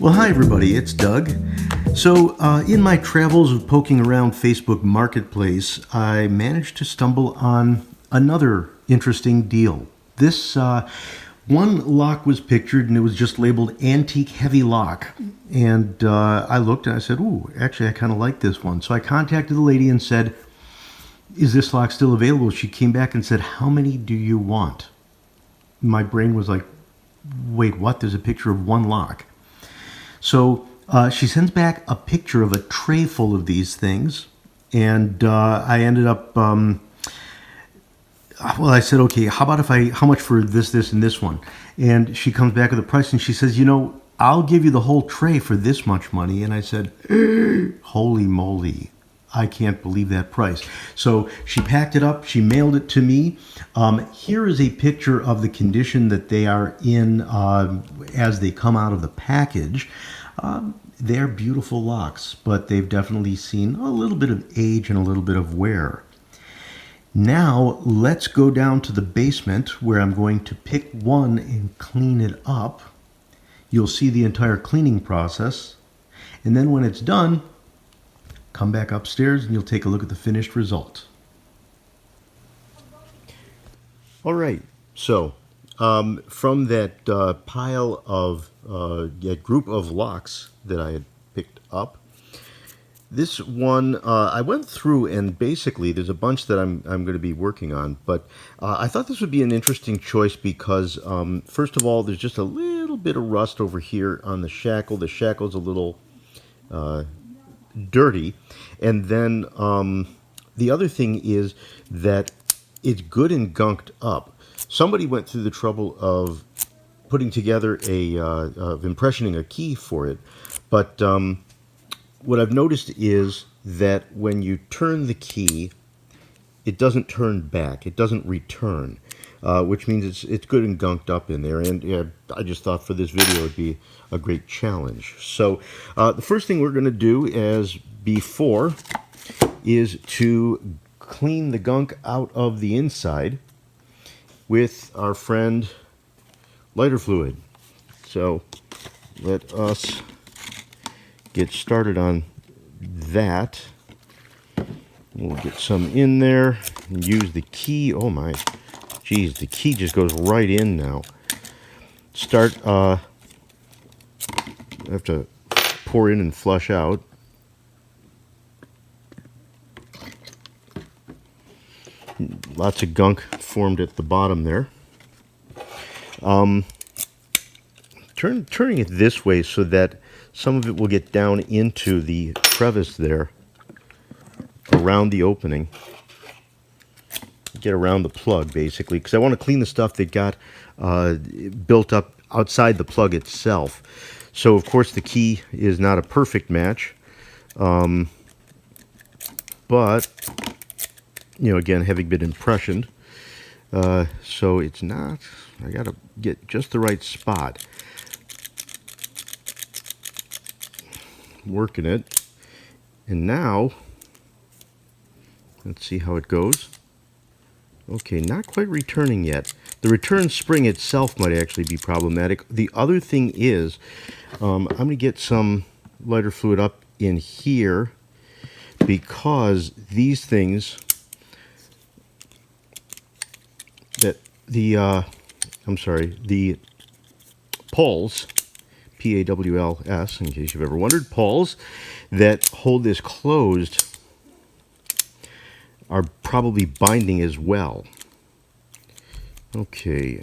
Well, hi everybody, it's Doug. So, in my travels of poking around Facebook Marketplace, I managed to stumble on another interesting deal. This one lock was pictured and it was just labeled Antique Heavy Lock. And I looked and I said, ooh, actually I kind of like this one. So I contacted the lady and said, is this lock still available? She came back and said, how many do you want? My brain was like, wait, what? There's a picture of one lock. So she sends back a picture of a tray full of these things, and I ended up. I said, okay, how much for this, and this one? And she comes back with a price, and she says, I'll give you the whole tray for this much money. And I said, holy moly, I can't believe that price. So she packed it up, she mailed it to me. Here is a picture of the condition that they are in as they come out of the package. They're beautiful locks, but they've definitely seen a little bit of age and a little bit of wear. Now let's go down to the basement where I'm going to pick one and clean it up. You'll see the entire cleaning process. And then when it's done, come back upstairs and you'll take a look at the finished result. All right, so from that pile of that group of locks that I had picked up, this one I went through, and basically there's a bunch that I'm going to be working on, but I thought this would be an interesting choice because first of all, there's just a little bit of rust over here on the shackle. The shackle's a little dirty, and then the other thing is that it's good and gunked up. Somebody went through the trouble of putting together of impressioning a key for it, but what I've noticed is that when you turn the key, it doesn't turn back, it doesn't return, which means it's good and gunked up in there. And yeah, I just thought for this video it'd be a great challenge. So the first thing we're going to do, as before, is to clean the gunk out of the inside with our friend lighter fluid. So let us get started on that. We'll get some in there and use the key. Oh my, geez, the key just goes right in now. I have to pour in and flush out. Lots of gunk formed at the bottom there. Turning it this way so that some of it will get down into the crevice there around the opening. Get around the plug, basically, because I want to clean the stuff that got built up outside the plug itself. So, of course, the key is not a perfect match. But, again, having been impressioned, so it's not, I got to get just the right spot. Working it, and now let's see how it goes. Okay, not quite returning yet. The return spring itself might actually be problematic. The other thing is, I'm going to get some lighter fluid up in here because these things that the pawls, P-A-W-L-S, in case you've ever wondered, pawls that hold this closed are probably binding as well. Okay,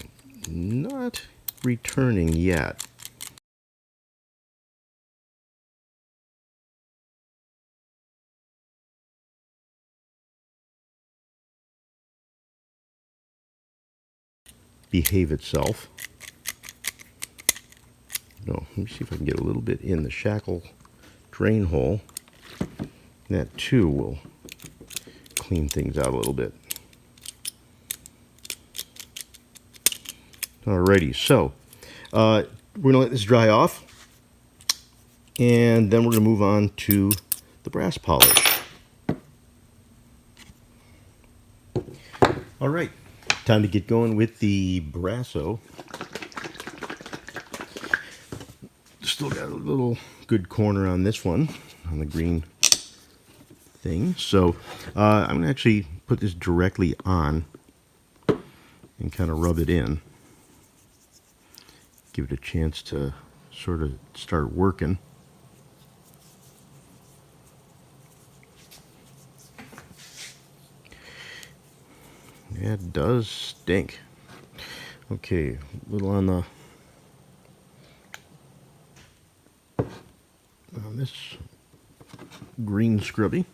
not returning yet. Behave itself. No, let me see if I can get a little bit in the shackle drain hole. That too will clean things out a little bit. Alrighty, so we're going to let this dry off, and then we're going to move on to the brass polish. Alright, time to get going with the brasso. still got a little good corner on this one, on the green thing. So I'm going to actually put this directly on and kind of rub it in. Give it a chance to sort of start working. Yeah, it does stink. Okay, a little on this green scrubby.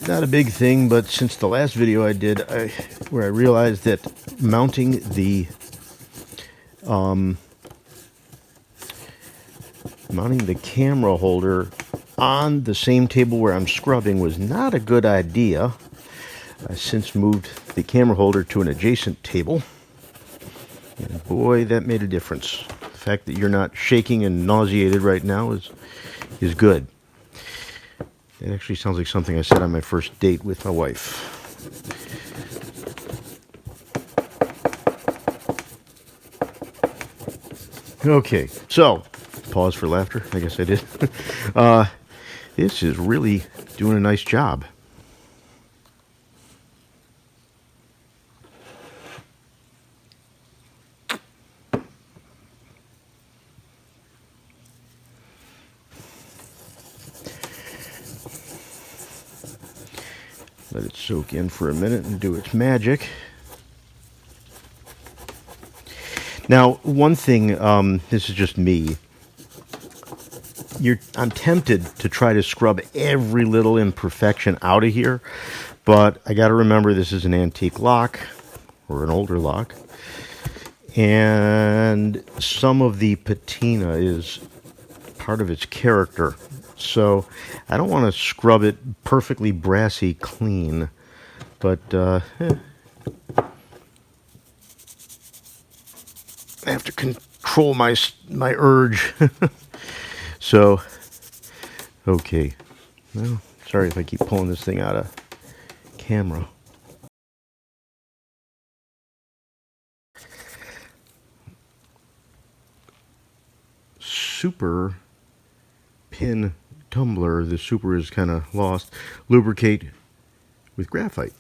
Not a big thing, but since the last video I did, where I realized that mounting the camera holder on the same table where I'm scrubbing was not a good idea. I since moved the camera holder to an adjacent table, and boy, that made a difference. The fact that you're not shaking and nauseated right now is good. It actually sounds like something I said on my first date with my wife. Okay, so, pause for laughter. I guess I did. This is really doing a nice job. Let it soak in for a minute and do its magic. Now, one thing, this is just me. I'm tempted to try to scrub every little imperfection out of here, but I got to remember this is an antique lock, or an older lock, and some of the patina is part of its character. So I don't want to scrub it perfectly brassy clean, but I have to control my urge. So, okay. Well, sorry if I keep pulling this thing out of camera. Super pin tumbler. The super is kind of lost. Lubricate with graphite.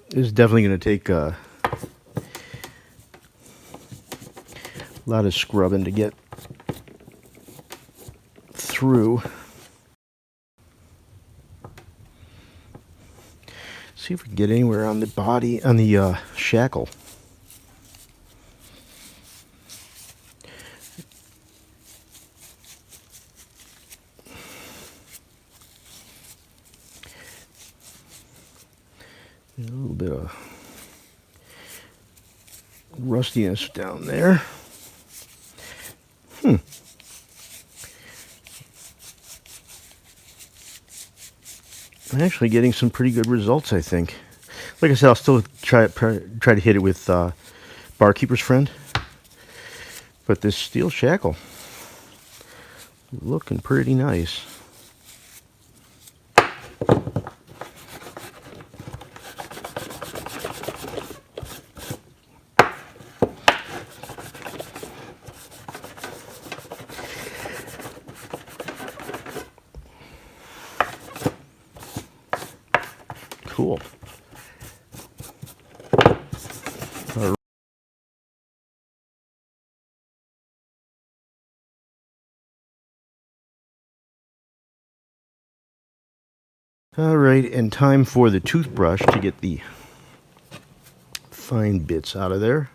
This is definitely going to take a lot of scrubbing to get through. See if we can get anywhere on the body, on the shackle. A little bit of rustiness down there. I'm actually getting some pretty good results, I think. Like I said, I'll still try to hit it with Barkeeper's Friend. But this steel shackle, looking pretty nice. Cool. All right, and time for the toothbrush to get the fine bits out of there.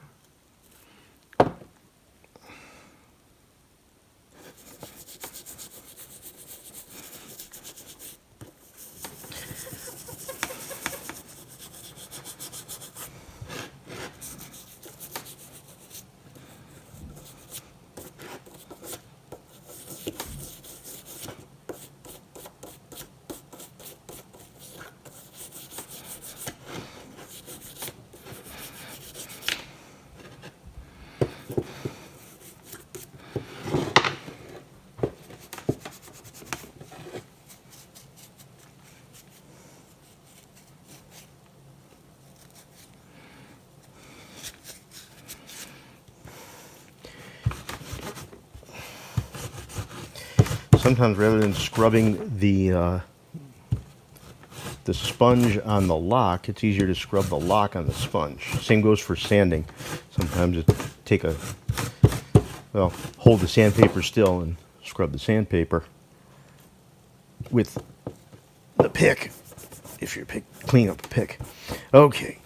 Sometimes rather than scrubbing the sponge on the lock, it's easier to scrub the lock on the sponge. Same goes for sanding. Sometimes hold the sandpaper still and scrub the sandpaper with the pick, if you're cleaning up a pick. Okay.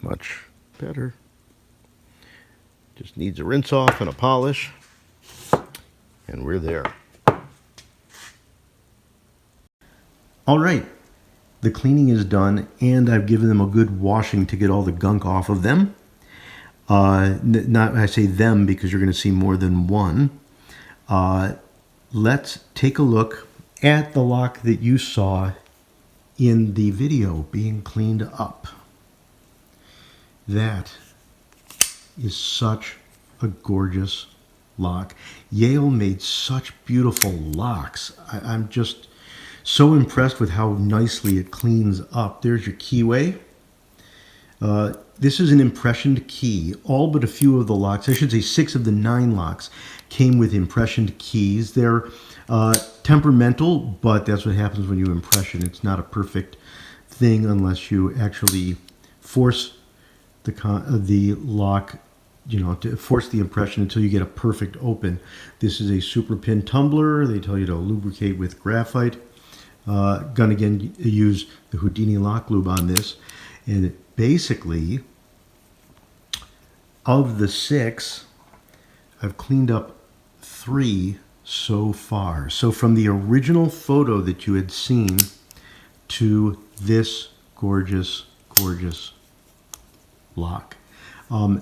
Much better. Just needs a rinse off and a polish, and we're there. All right, the cleaning is done, and I've given them a good washing to get all the gunk off of them. Not I say them because you're going to see more than one. Let's take a look at the lock that you saw in the video being cleaned up. That is such a gorgeous lock. Yale made such beautiful locks. I'm just so impressed with how nicely it cleans up. There's your keyway. This is an impressioned key. All but a few of the locks, I should say 6 of the 9 locks, came with impressioned keys. They're temperamental, but that's what happens when you impression. It's not a perfect thing unless you actually force the lock, to force the impression until you get a perfect open. This is a super pin tumbler. They tell you to lubricate with graphite. Gonna again use the Houdini lock lube on this, and basically, of the 6, I've cleaned up 3 so far. So from the original photo that you had seen to this gorgeous, gorgeous lock.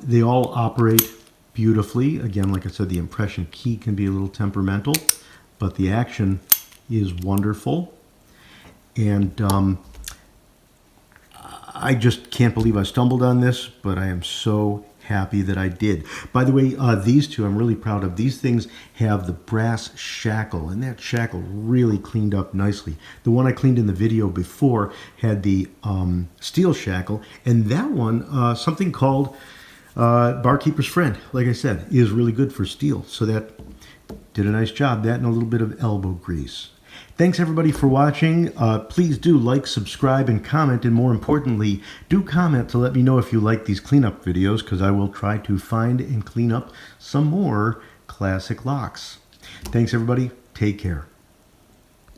They all operate beautifully. Again, like I said, the impression key can be a little temperamental, but the action is wonderful. And I just can't believe I stumbled on this, but I am so happy that I did. By the way, these two I'm really proud of. These things have the brass shackle, and that shackle really cleaned up nicely. The one I cleaned in the video before had the steel shackle, and that one, something called Barkeeper's Friend, like I said, is really good for steel. So that did a nice job. That and a little bit of elbow grease. Thanks everybody for watching. Please do like, subscribe, and comment, and more importantly, do comment to let me know if you like these cleanup videos, because I will try to find and clean up some more classic locks. Thanks everybody. Take care.